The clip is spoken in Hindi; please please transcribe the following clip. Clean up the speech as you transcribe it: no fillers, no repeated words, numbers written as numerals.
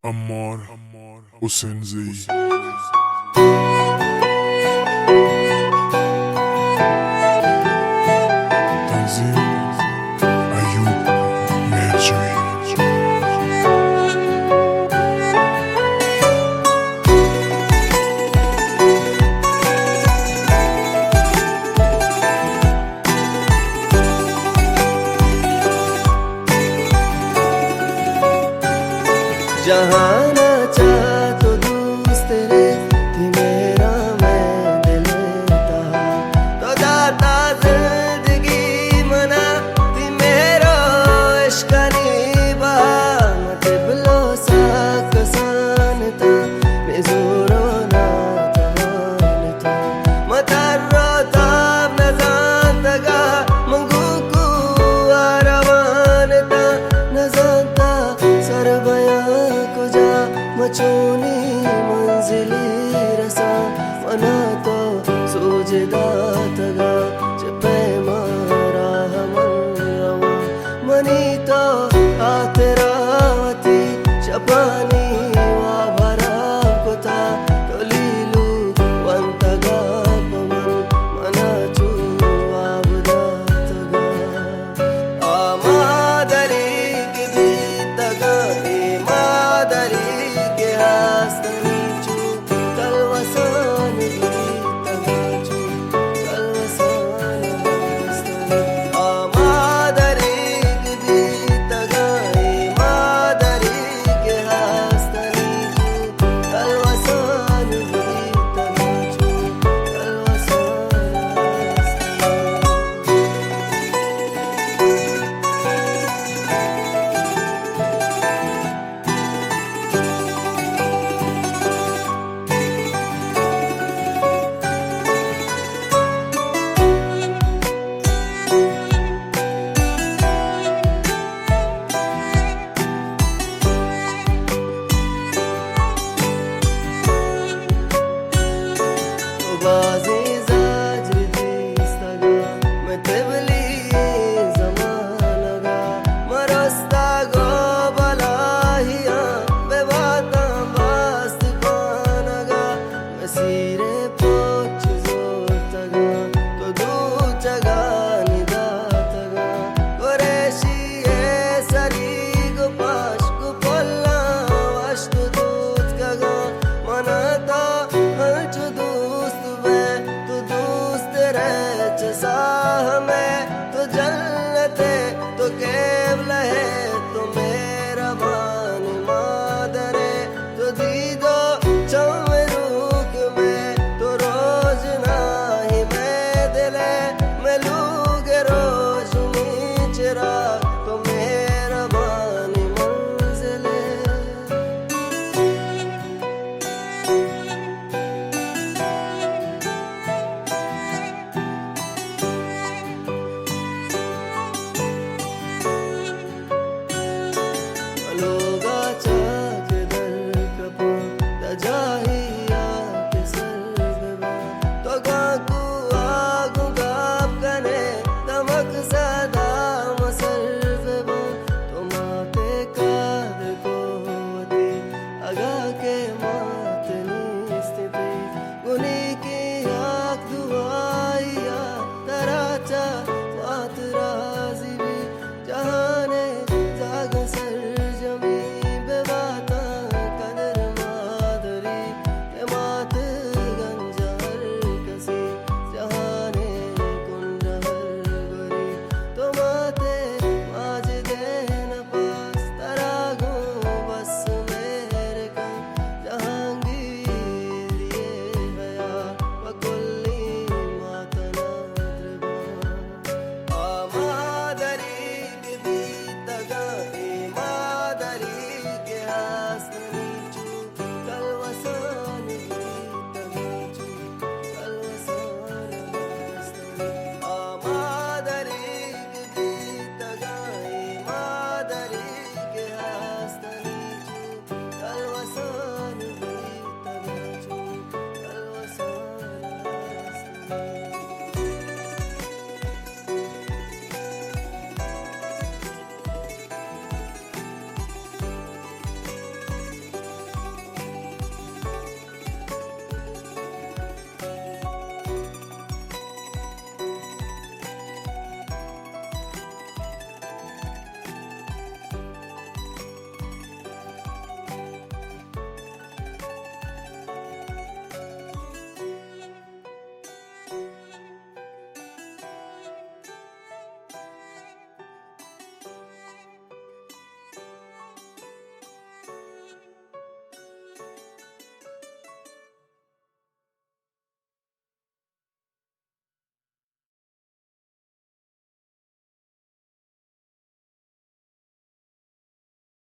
Ammar Usenzi. Tanzim Ayub Merjoui. जहाँ ना चाह तो दोस्त रे थी मेरा मैं दिल था तो दाता जिंदगी मना थी मेरा इश्क नीबा मत बिलो सा कसान था बेजोरो ना तवान था मतारो ताब नजान तगा मंगू को आरवान था नजानता सरबया मचोनी मंजिली रसा मना तो सोजदा तगा चपे मारा मन रवा मनी तो आतरावती चपानी